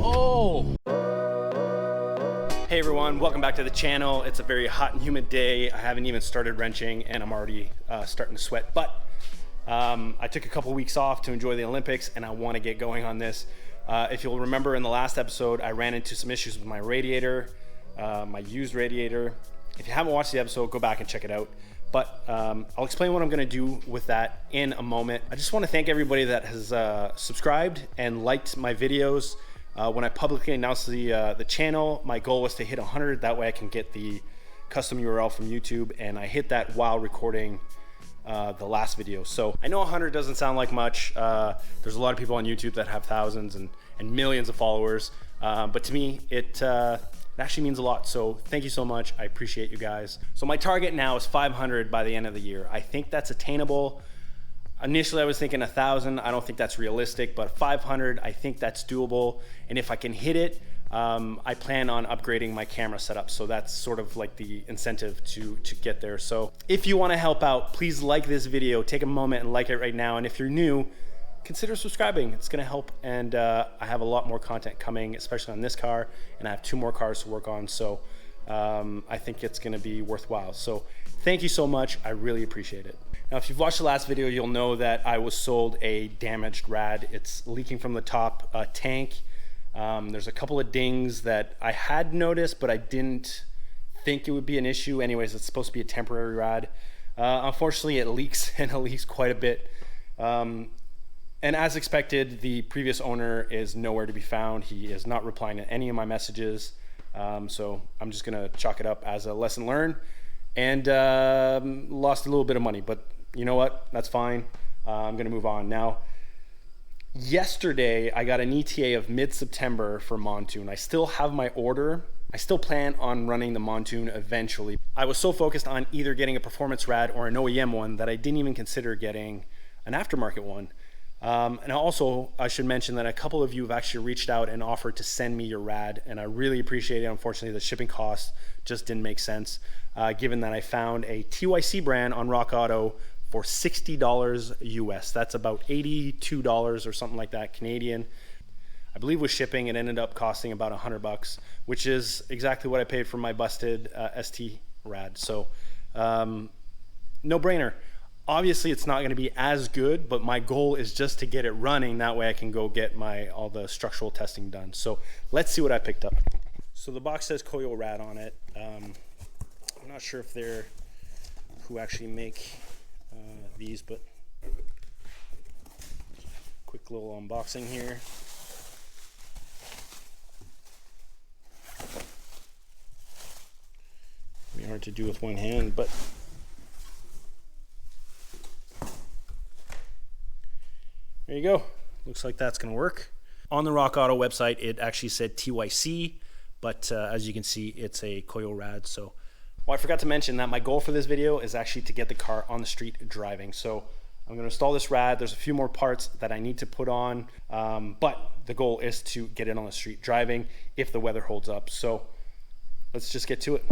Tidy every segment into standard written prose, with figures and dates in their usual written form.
Oh! Hey everyone, welcome back to the channel. It's a very hot and humid day. I haven't even started wrenching and I'm already starting to sweat, but I took a couple weeks off to enjoy the Olympics and I want to get going on this. If you'll remember in the last episode, I ran into some issues with my radiator, my used radiator. If you haven't watched the episode, go back and check it out. But I'll explain what I'm gonna do with that in a moment. I just wanna thank everybody that has subscribed and liked my videos. When I publicly announced the channel, my goal was to hit 100. That way I can get the custom URL from YouTube, and I hit that while recording the last video. So I know 100 doesn't sound like much. There's a lot of people on YouTube that have thousands and millions of followers. But to me, it actually means a lot. So thank you so much. I appreciate you guys. So my target now is 500 by the end of the year. I think that's attainable. Initially, I was thinking 1,000. I don't think that's realistic, but 500, I think that's doable. And if I can hit it, I plan on upgrading my camera setup. So that's sort of like the incentive to get there. So if you want to help out, please like this video. Take a moment and like it right now. And if you're new, consider subscribing. It's going to help. And I have a lot more content coming, especially on this car. And I have 2 more cars to work on. So I think it's going to be worthwhile. So thank you so much. I really appreciate it. Now, if you've watched the last video, you'll know that I was sold a damaged rad. It's leaking from the top tank. There's a couple of dings that I had noticed, but I didn't think it would be an issue. Anyways, it's supposed to be a temporary rad. Unfortunately, it leaks, and it leaks quite a bit. And as expected, the previous owner is nowhere to be found. He is not replying to any of my messages. So I'm just gonna chalk it up as a lesson learned, and lost a little bit of money, but you know what? That's fine. I'm gonna move on. Now, yesterday I got an ETA of mid-September for Montoon. I still have my order. I still plan on running the Montoon eventually. I was so focused on either getting a performance rad or an OEM one that I didn't even consider getting an aftermarket one. And also, I should mention that a couple of you have actually reached out and offered to send me your rad, and I really appreciate it. Unfortunately, the shipping cost just didn't make sense, given that I found a TYC brand on Rock Auto for $60 US. That's about $82 or something like that Canadian. I believe with shipping, it ended up costing about $100, which is exactly what I paid for my busted ST rad. So, no brainer. Obviously, it's not going to be as good, but my goal is just to get it running. That way I can go get all the structural testing done. So let's see what I picked up. So the box says Koyo Rad on it. I'm not sure if they're who actually make these, but quick little unboxing here. Be hard to do with one hand, but there you go. Looks like that's gonna work. On the Rock Auto website, it actually said TYC, but as you can see, it's a Koyo Rad. So, well, I forgot to mention that my goal for this video is actually to get the car on the street driving. So I'm gonna install this rad. There's a few more parts that I need to put on, but the goal is to get it on the street driving if the weather holds up. So let's just get to it.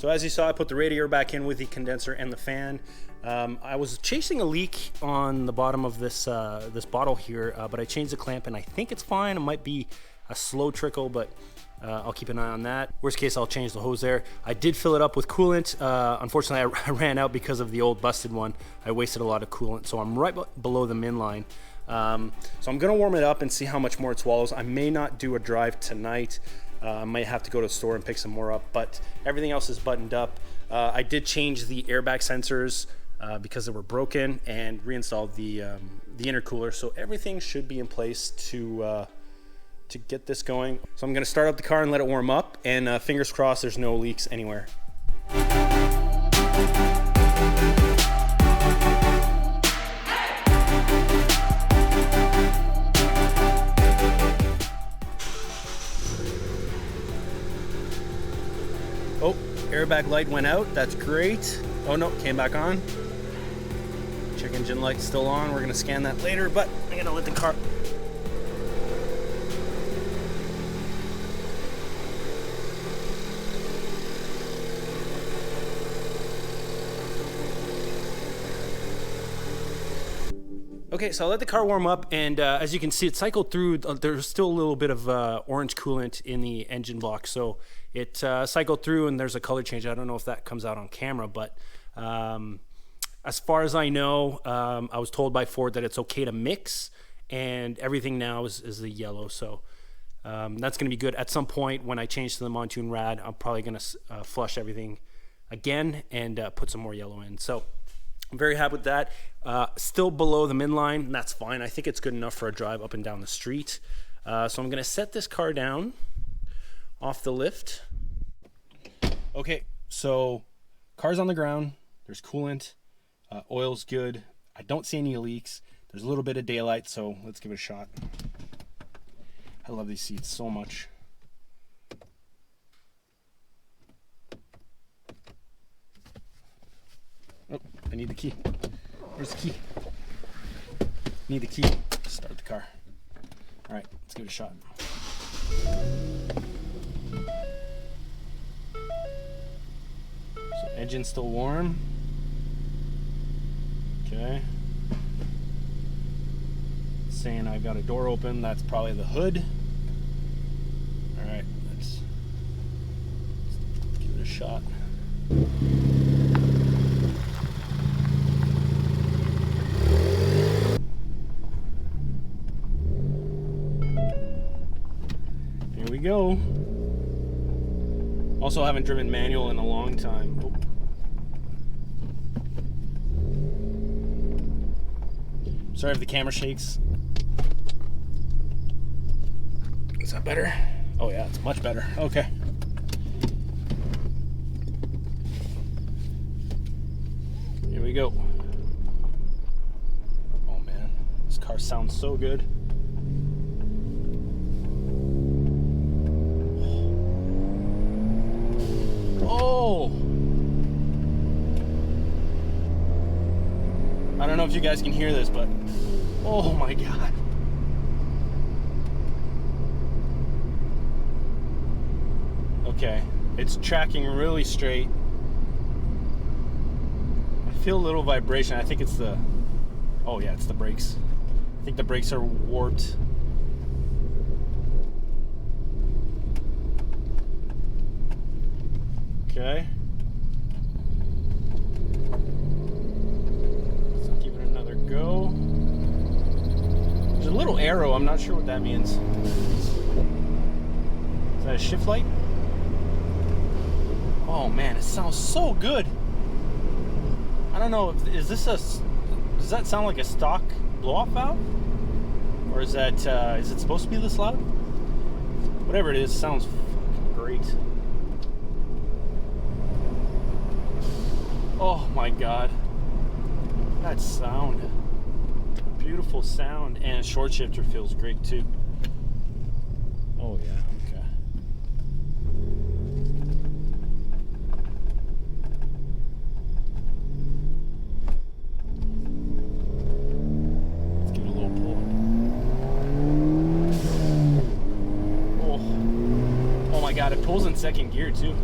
So as you saw, I put the radiator back in with the condenser and the fan. I was chasing a leak on the bottom of this this bottle here, but I changed the clamp and I think it's fine. It might be a slow trickle, but I'll keep an eye on that. Worst case, I'll change the hose there. I did fill it up with coolant. Unfortunately, I ran out because of the old busted one. I wasted a lot of coolant, so I'm right below the min line. So I'm gonna warm it up and see how much more it swallows. I may not do a drive tonight. I might have to go to the store and pick some more up, but everything else is buttoned up. I did change the airbag sensors because they were broken and reinstalled the intercooler, so everything should be in place to get this going. So I'm gonna start up the car and let it warm up, and fingers crossed there's no leaks anywhere. Oh, airbag light went out, that's great. Oh no, came back on. Check engine light's still on, we're gonna scan that later, but I'm gonna let the car. Okay, so I'll let the car warm up, and as you can see, it cycled through. There's still a little bit of orange coolant in the engine block, so it cycled through, and there's a color change. I don't know if that comes out on camera, but as far as I know, I was told by Ford that it's okay to mix, and everything now is the yellow, so that's going to be good. At some point, when I change to the Montoon Rad, I'm probably going to flush everything again and put some more yellow in. So I'm very happy with that. Still below the min line, and that's fine. I think it's good enough for a drive up and down the street. So I'm gonna set this car down off the lift. Okay, so car's on the ground. There's coolant. Oil's good. I don't see any leaks. There's a little bit of daylight, so let's give it a shot. I love these seats so much. Oh, I need the key. Where's the key? Need the key to start the car. All right, let's give it a shot. So engine's still warm. Okay. It's saying I got a door open. That's probably the hood. All right, let's give it a shot. Here we go. Also haven't driven manual in a long time. Oh. Sorry if the camera shakes. Is that better? Oh yeah, it's much better. Okay. Here we go. Oh man, this car sounds so good. Oh! I don't know if you guys can hear this, but oh my God. Okay, it's tracking really straight. I feel a little vibration. I think it's the, oh yeah, it's the brakes. I think the brakes are warped. Okay. Let's give it another go. There's a little arrow. I'm not sure what that means. Is that a shift light? Oh man, it sounds so good. I don't know. Is this a? Does that sound like a stock blow-off valve, or is that? Is it supposed to be this loud? Whatever it is, sounds fucking great. Oh my God, that sound, beautiful sound, and short shifter feels great too. Oh yeah, okay. Let's give it a little pull. Oh my God, it pulls in second gear too.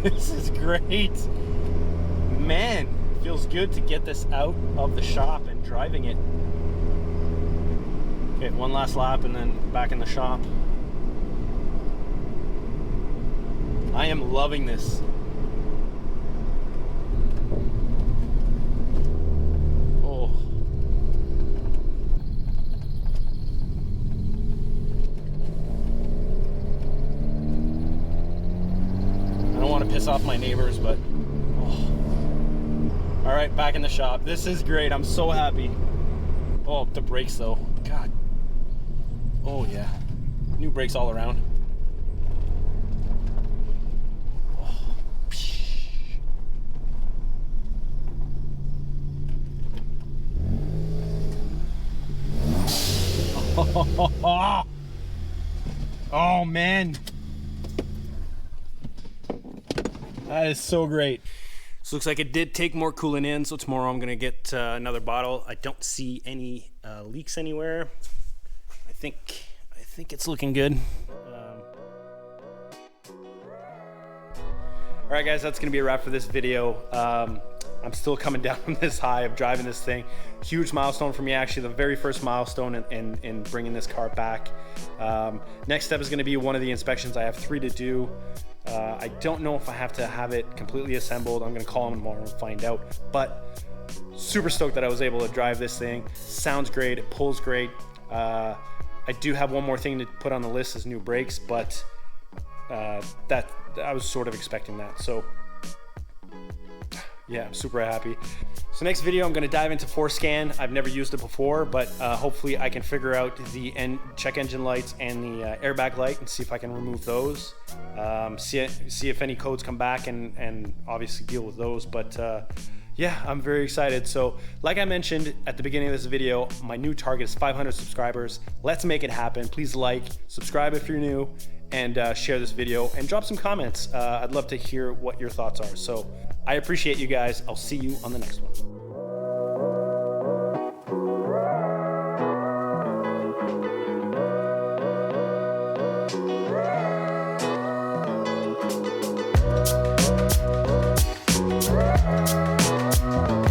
This is great. Man, feels good to get this out of the shop and driving it. Okay, one last lap and then back in the shop. I am loving this. Oh. I don't want to piss off my neighbors, but all right, back in the shop. This is great. I'm so happy. Oh, the brakes though. God. Oh yeah. New brakes all around. Oh, oh man. That is so great. So looks like it did take more coolant in, so tomorrow I'm gonna get another bottle. I don't see any leaks anywhere. I think it's looking good. All right, guys, that's gonna be a wrap for this video. I'm still coming down from this high of driving this thing. Huge milestone for me, actually, the very first milestone in bringing this car back. Next step is gonna be one of the inspections. I have 3 to do. I don't know if I have to have it completely assembled. I'm gonna call them tomorrow and find out. But super stoked that I was able to drive this thing. Sounds great, it pulls great. I do have one more thing to put on the list is new brakes, but that I was sort of expecting that. So yeah, I'm super happy. So next video, I'm gonna dive into Forescan. I've never used it before, but hopefully I can figure out the check engine lights and the airbag light and see if I can remove those. See if any codes come back and obviously deal with those. But yeah, I'm very excited. So like I mentioned at the beginning of this video, my new target is 500 subscribers. Let's make it happen. Please like, subscribe if you're new, and share this video and drop some comments. I'd love to hear what your thoughts are. So I appreciate you guys. I'll see you on the next one.